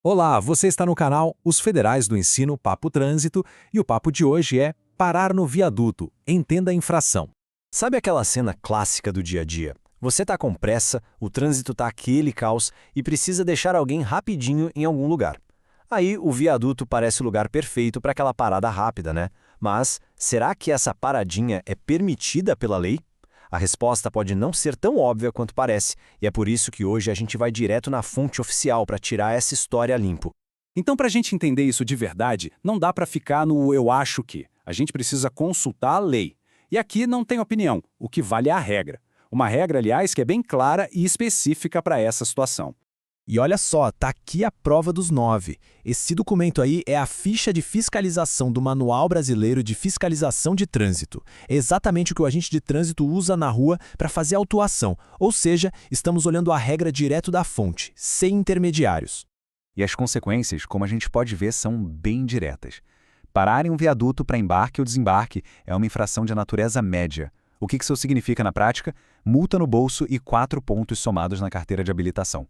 Olá, você está no canal Os Federais do Ensino Papo Trânsito e o papo de hoje é parar no viaduto, entenda a infração. Sabe aquela cena clássica do dia a dia? Você tá com pressa, o trânsito tá aquele caos e precisa deixar alguém rapidinho em algum lugar. Aí o viaduto parece o lugar perfeito para aquela parada rápida, né? Mas será que essa paradinha é permitida pela lei? A resposta pode não ser tão óbvia quanto parece, e é por isso que hoje a gente vai direto na fonte oficial para tirar essa história a limpo. Então, para a gente entender isso de verdade, não dá para ficar no eu acho que. A gente precisa consultar a lei. E aqui não tem opinião, o que vale é a regra. Uma regra, aliás, que é bem clara e específica para essa situação. E olha só, tá aqui a prova dos 9. Esse documento aí é a ficha de fiscalização do Manual Brasileiro de Fiscalização de Trânsito. É exatamente o que o agente de trânsito usa na rua para fazer a autuação, ou seja, estamos olhando a regra direto da fonte, sem intermediários. E as consequências, como a gente pode ver, são bem diretas. Parar em um viaduto para embarque ou desembarque é uma infração de natureza média. O que isso significa na prática? Multa no bolso e 4 pontos somados na carteira de habilitação.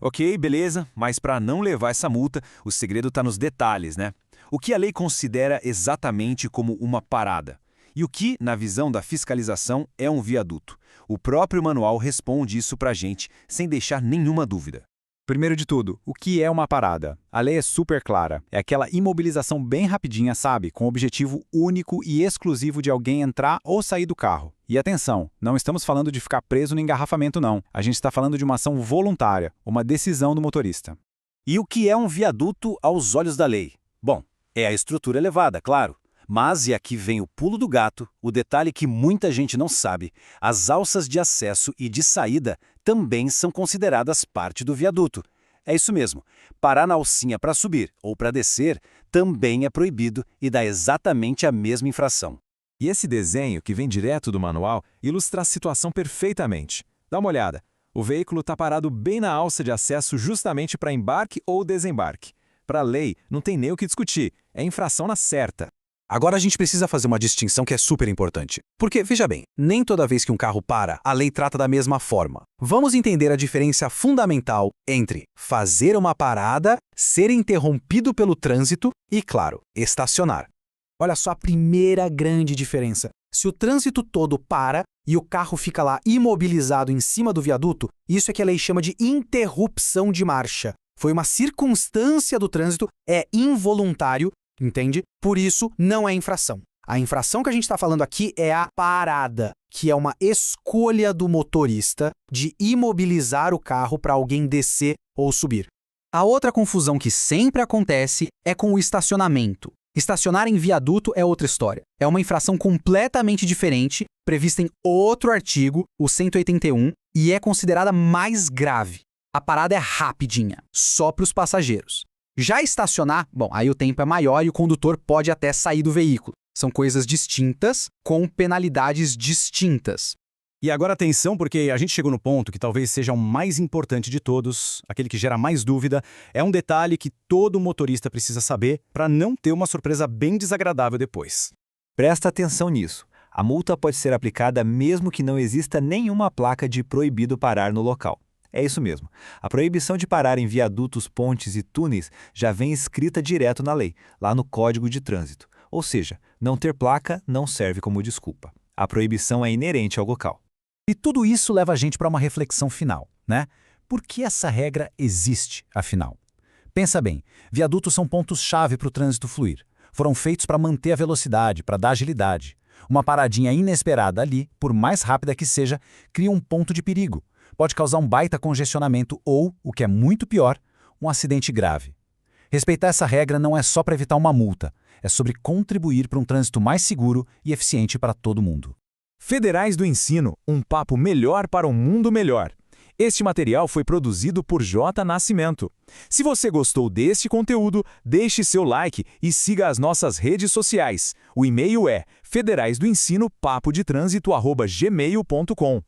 Ok, beleza, mas para não levar essa multa, o segredo está nos detalhes, né? O que a lei considera exatamente como uma parada? E o que, na visão da fiscalização, é um viaduto? O próprio manual responde isso para a gente, sem deixar nenhuma dúvida. Primeiro de tudo, o que é uma parada? A lei é super clara. É aquela imobilização bem rapidinha, sabe? Com o objetivo único e exclusivo de alguém entrar ou sair do carro. E atenção, não estamos falando de ficar preso no engarrafamento, não. A gente está falando de uma ação voluntária, uma decisão do motorista. E o que é um viaduto aos olhos da lei? Bom, é a estrutura elevada, claro. Mas, e aqui vem o pulo do gato, o detalhe que muita gente não sabe, as alças de acesso e de saída também são consideradas parte do viaduto. É isso mesmo, parar na alcinha para subir ou para descer também é proibido e dá exatamente a mesma infração. E esse desenho, que vem direto do manual, ilustra a situação perfeitamente. Dá uma olhada. O veículo está parado bem na alça de acesso justamente para embarque ou desembarque. Para a lei, não tem nem o que discutir, é infração na certa. Agora a gente precisa fazer uma distinção que é super importante. Porque, veja bem, nem toda vez que um carro para, a lei trata da mesma forma. Vamos entender a diferença fundamental entre fazer uma parada, ser interrompido pelo trânsito e, claro, estacionar. Olha só a primeira grande diferença. Se o trânsito todo para e o carro fica lá imobilizado em cima do viaduto, isso é que a lei chama de interrupção de marcha. Foi uma circunstância do trânsito, é involuntário, entende? Por isso, não é infração. A infração que a gente está falando aqui é a parada, que é uma escolha do motorista de imobilizar o carro para alguém descer ou subir. A outra confusão que sempre acontece é com o estacionamento. Estacionar em viaduto é outra história. É uma infração completamente diferente, prevista em outro artigo, o 181, e é considerada mais grave. A parada é rapidinha, só para os passageiros. Já estacionar, bom, aí o tempo é maior e o condutor pode até sair do veículo. São coisas distintas, com penalidades distintas. E agora atenção, porque a gente chegou no ponto que talvez seja o mais importante de todos, aquele que gera mais dúvida, é um detalhe que todo motorista precisa saber para não ter uma surpresa bem desagradável depois. Presta atenção nisso. A multa pode ser aplicada mesmo que não exista nenhuma placa de proibido parar no local. É isso mesmo. A proibição de parar em viadutos, pontes e túneis já vem escrita direto na lei, lá no Código de Trânsito. Ou seja, não ter placa não serve como desculpa. A proibição é inerente ao local. E tudo isso leva a gente para uma reflexão final, né? Por que essa regra existe, afinal? Pensa bem, viadutos são pontos-chave para o trânsito fluir. Foram feitos para manter a velocidade, para dar agilidade. Uma paradinha inesperada ali, por mais rápida que seja, cria um ponto de perigo. Pode causar um baita congestionamento ou, o que é muito pior, um acidente grave. Respeitar essa regra não é só para evitar uma multa, é sobre contribuir para um trânsito mais seguro e eficiente para todo mundo. Federais do Ensino, um papo melhor para um mundo melhor. Este material foi produzido por J. Nascimento. Se você gostou deste conteúdo, deixe seu like e siga as nossas redes sociais. O e-mail é federaisdoensino@gmail.com.